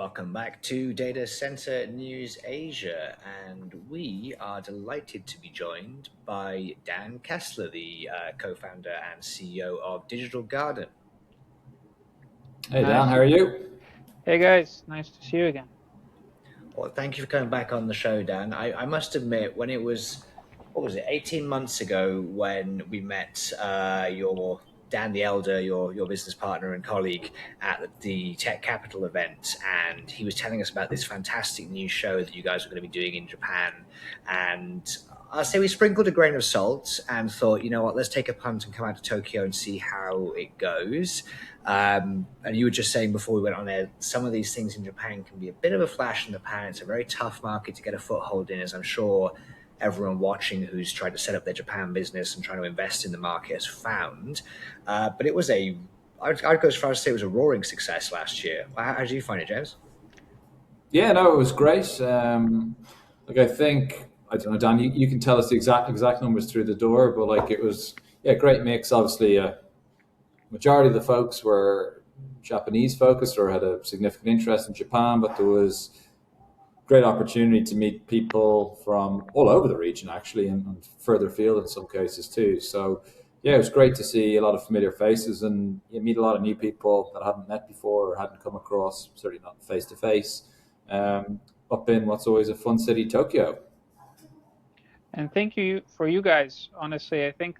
Welcome back to Data Center News Asia, and we are delighted to be joined by Dan Kesler, the co-founder and CEO of Digital Garden. Hey Dan, Nice. how are you? Hey guys, nice to see you again. Well, thank you for coming back on the show, Dan. I must admit, when it was, what was it, 18 months ago when we met your Dan the Elder, your business partner and colleague at the Tech Capital event, and he was telling us about this fantastic new show that you guys are going to be doing in Japan. And I'll say we sprinkled a grain of salt and thought, you know what, let's take a punt and come out to Tokyo and see how it goes. And you were just saying before we went on there, some of these things in Japan can be a bit of a flash in the pan. It's a very tough market to get a foothold in, as I'm sure everyone watching who's tried to set up their Japan business and trying to invest in the market has found. But it was I'd go as far as to say it was a roaring success last year. How did you find it, James? Yeah, no, it was great. I think I don't know, Dan. You can tell us the exact numbers through the door, but it was great mix. Obviously, majority of the folks were Japanese focused or had a significant interest in Japan, but there was great opportunity to meet people from all over the region, actually, and further afield in some cases too. So, yeah, it was great to see a lot of familiar faces and you meet a lot of new people that I hadn't met before or hadn't come across, certainly not face to face, up in what's always a fun city, Tokyo. And thank you for you guys. Honestly, I think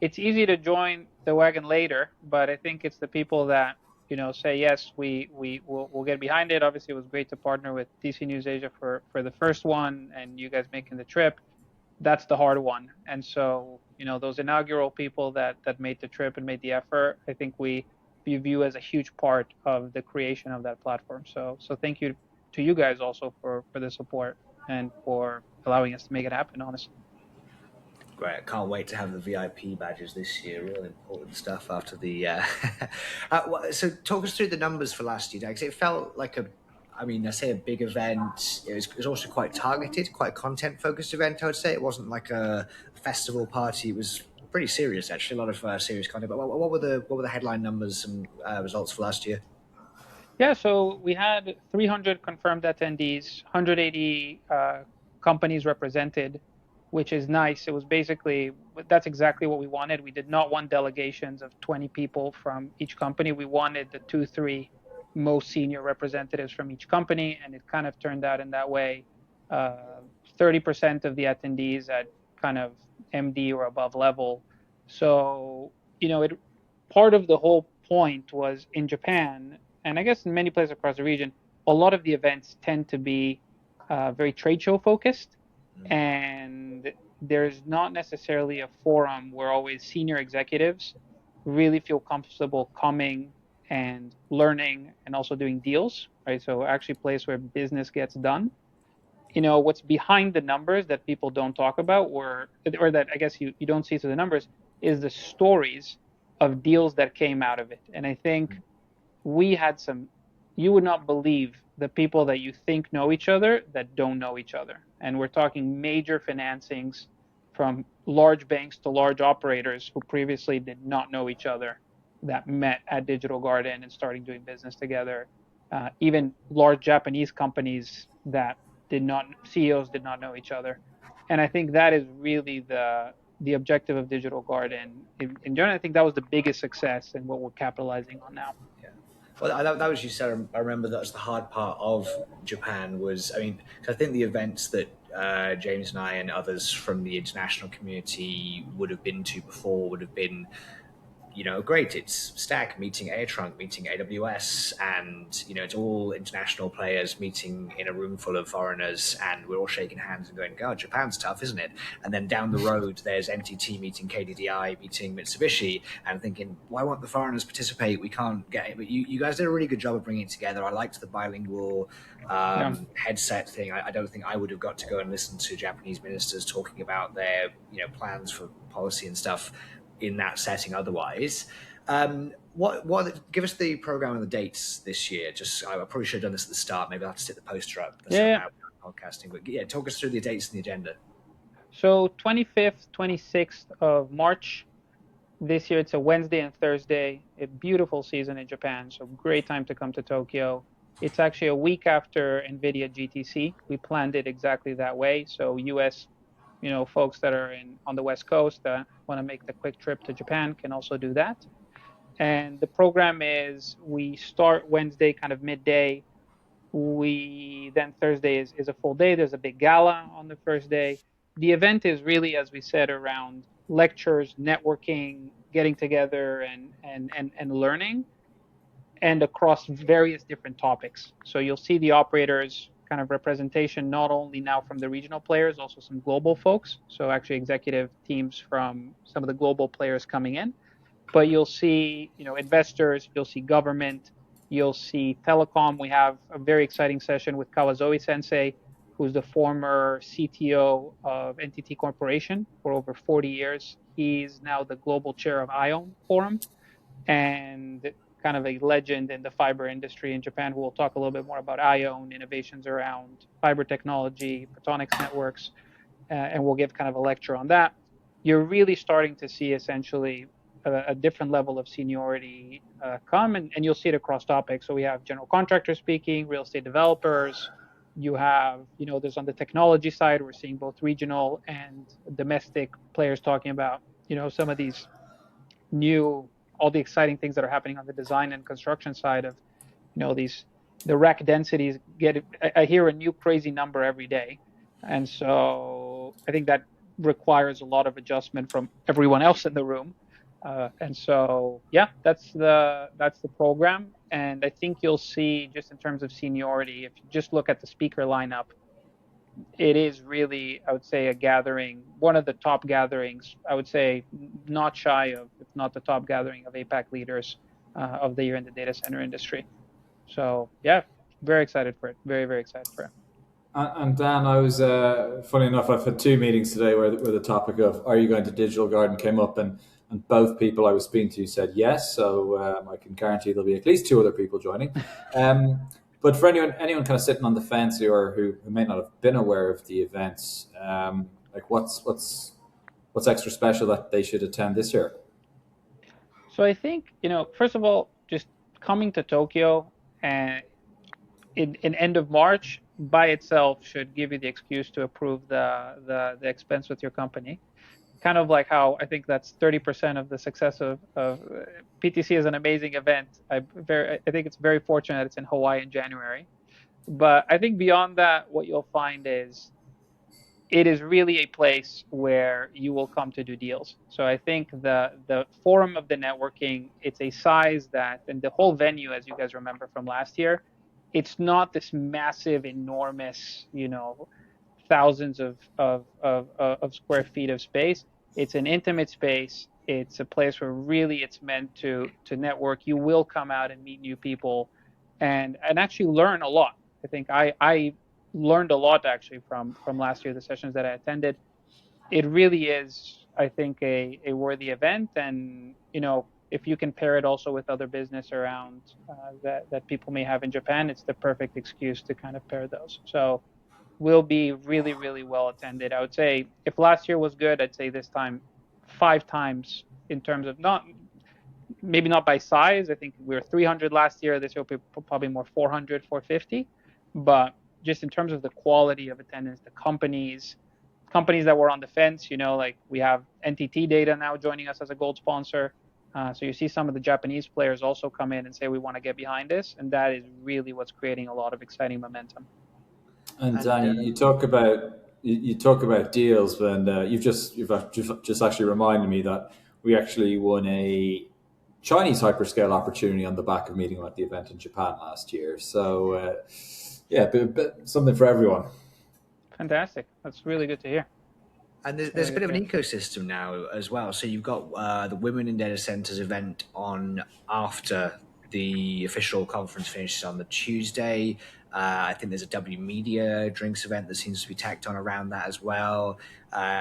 it's easy to join the wagon later, but I think it's the people that say yes, we'll get behind it. Obviously, it was great to partner with DC News Asia for the first one, and you guys making the trip. That's the hard one. And so those inaugural people that made the trip and made the effort, I think we view as a huge part of the creation of that platform. So thank you to you guys also for the support and for allowing us to make it happen, honestly. Great. I can't wait to have the VIP badges this year. Real important stuff after the. So, talk us through the numbers for last year, because it felt like I say a big event. It was also quite targeted, quite content focused event. I would say it wasn't like a festival party. It was pretty serious, actually. A lot of serious content. But what were the headline numbers and results for last year? Yeah, so we had 300 confirmed attendees, 180 companies represented, which is nice. It was that's exactly what we wanted. We did not want delegations of 20 people from each company. We wanted the 2-3 most senior representatives from each company, and it kind of turned out in that way. 30% of the attendees at kind of MD or above level. So, part of the whole point was in Japan, and I guess in many places across the region, a lot of the events tend to be very trade show focused, and there's not necessarily a forum where always senior executives really feel comfortable coming and learning and also doing deals, right? So actually a place where business gets done. What's behind the numbers that people don't talk about or that I guess you don't see through the numbers is the stories of deals that came out of it. And I think we had you would not believe the people that you think know each other that don't know each other. And we're talking major financings from large banks to large operators who previously did not know each other that met at Digital Garden and starting doing business together. Even large Japanese companies that CEOs did not know each other. And I think that is really the objective of Digital Garden. In general, I think that was the biggest success and what we're capitalizing on now. Yeah. Well, that was you said. I remember that was the hard part of Japan was, I think the events that James and I and others from the international community would have been to before would have been, great. It's Stack meeting AirTrunk, meeting AWS, and it's all international players meeting in a room full of foreigners, and we're all shaking hands and going, "God, Japan's tough, isn't it?" And then down the road, there's NTT meeting KDDI, meeting Mitsubishi, and thinking, "Why won't the foreigners participate? We can't get it." But you guys did a really good job of bringing it together. I liked the bilingual headset thing. I don't think I would have got to go and listen to Japanese ministers talking about their plans for policy and stuff in that setting otherwise. Give us the program and the dates this year. I probably should have done this at the start. Maybe I'll have to stick the poster up. Podcasting, but yeah, talk us through the dates and the agenda. So 25th, 26th of March. This year it's a Wednesday and Thursday. A beautiful season in Japan, so great time to come to Tokyo. It's actually a week after NVIDIA GTC. We planned it exactly that way. So US, folks that are on the West Coast that want to make the quick trip to Japan can also do that. And the program is we start Wednesday kind of midday. Then Thursday is a full day. There's a big gala on the first day. The event is really, as we said, around lectures, networking, getting together and learning, and across various different topics. So you'll see the operators kind of representation, not only now from the regional players, also some global folks. So actually executive teams from some of the global players coming in. But you'll see, investors, you'll see government, you'll see telecom. We have a very exciting session with Kawazoe Sensei, who's the former CTO of NTT Corporation for over 40 years. He's now the global chair of ION Forum and kind of a legend in the fiber industry in Japan, who will talk a little bit more about ION innovations around fiber technology, photonics networks, and we'll give kind of a lecture on that. You're really starting to see essentially a different level of seniority come, and you'll see it across topics. So we have general contractors speaking, real estate developers. You have, there's on the technology side, we're seeing both regional and domestic players talking about, some of these all the exciting things that are happening on the design and construction side of, the rack densities I hear a new crazy number every day. And so I think that requires a lot of adjustment from everyone else in the room. And so, yeah, that's the program. And I think you'll see, just in terms of seniority, if you just look at the speaker lineup, it is really, I would say, a gathering, one of the top gatherings, I would say, not shy of, if not the top gathering of APAC leaders of the year in the data center industry. So, yeah, very excited for it. Very, very excited for it. And Dan, I was funny enough. I've had two meetings today where the topic of "Are you going to Digital Garden" came up, and both people I was speaking to said yes. So I can guarantee there'll be at least two other people joining. But for anyone kind of sitting on the fence or who may not have been aware of the events, like what's extra special that they should attend this year? So I think, first of all, just coming to Tokyo and in end of March by itself should give you the excuse to approve the expense with your company. Kind of like how I think that's 30% of the success of PTC is an amazing event. I think it's very fortunate it's in Hawaii in January. But I think beyond that, what you'll find is it is really a place where you will come to do deals. So I think the forum of the networking, it's a size that, and the whole venue, as you guys remember from last year, it's not this massive, enormous, thousands of square feet of space. It's an intimate space. It's a place where really it's meant to network. You will come out and meet new people and actually learn a lot. I think I learned a lot actually from last year, the sessions that I attended. It really is, I think, a worthy event. And, if you can pair it also with other business around that people may have in Japan, it's the perfect excuse to kind of pair those. So will be really, really well attended. I would say if last year was good, I'd say this time 5 times in terms of maybe not by size. I think we were 300 last year. This year will be probably more 400, 450. But just in terms of the quality of attendance, the companies that were on the fence, like we have NTT Data now joining us as a gold sponsor. So you see some of the Japanese players also come in and say, we want to get behind this. And that is really what's creating a lot of exciting momentum. And Dan, you talk about deals, and you've just actually reminded me that we actually won a Chinese hyperscale opportunity on the back of meeting at the event in Japan last year. So yeah, something for everyone. Fantastic. That's really good to hear. And there's a bit of an ecosystem now as well. So you've got the Women in Data Centers event on after the official conference finishes on the Tuesday. I think there's a W Media drinks event that seems to be tacked on around that as well.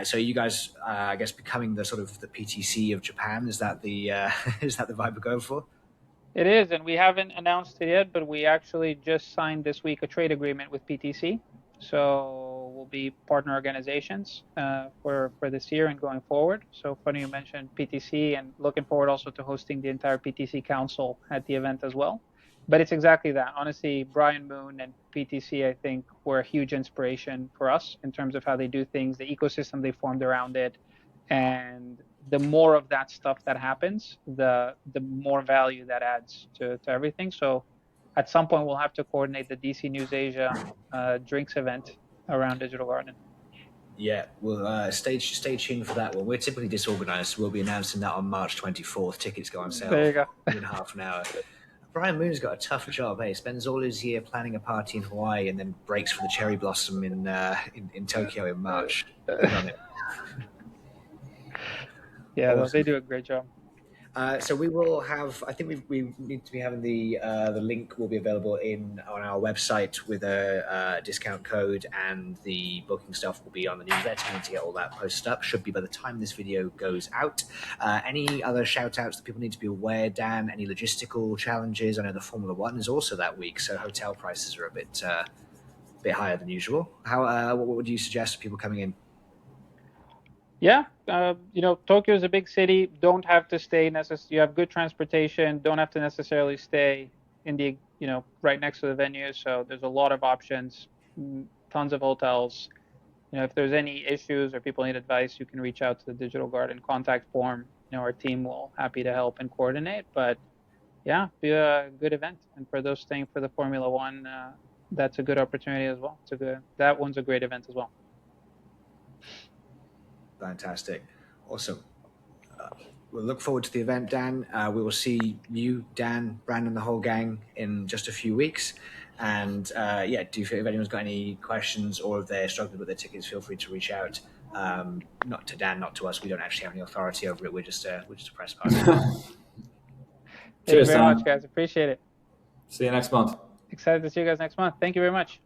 So you guys, I guess, becoming the sort of the PTC of Japan. Is that the is that the vibe we're going for? It is, and we haven't announced it yet, but we actually just signed this week a trade agreement with PTC. So we'll be partner organizations for this year and going forward. So funny you mentioned PTC, and looking forward also to hosting the entire PTC Council at the event as well. but it's exactly that. Honestly, Brian Moon and PTC, I think, were a huge inspiration for us in terms of how they do things, the ecosystem they formed around it. And the more of that stuff that happens, the more value that adds to everything. So at some point, we'll have to coordinate the DC News Asia drinks event around Digital Garden. Yeah, we'll stay tuned for that one. We're typically disorganized. We'll be announcing that on March 24th. Tickets go on sale There you go. in half an hour. Brian Moon's got a tough job. He spends all his year planning a party in Hawaii and then breaks for the cherry blossom in Tokyo in March. Good on him. Yeah, Awesome. they do a great job. So we will have. I think we need to be having the link will be available on our website with a discount code, and the booking stuff will be on the newsletter. We need to get all that posted up. Should be by the time this video goes out. Any other shout outs that people need to be aware, Dan? Any logistical challenges? I know the Formula One is also that week, so hotel prices are a bit higher than usual. What would you suggest for people coming in? Yeah, Tokyo is a big city. Don't have to stay you have good transportation. Don't have to necessarily stay in the right next to the venue. So there's a lot of options, tons of hotels. If there's any issues or people need advice, you can reach out to the Digital Garden contact form. Our team will happy to help and coordinate. But yeah, be a good event. And for those staying for the Formula One, that's a good opportunity as well. That one's a great event as well. Fantastic. Awesome. We'll look forward to the event, Dan. We will see you, Dan, Brandon, the whole gang in just a few weeks. And if anyone's got any questions or if they're struggling with their tickets, feel free to reach out. Not to Dan, not to us. We don't actually have any authority over it. We're just a press party. Thank you very much, guys. Appreciate it. See you next month. Excited to see you guys next month. Thank you very much.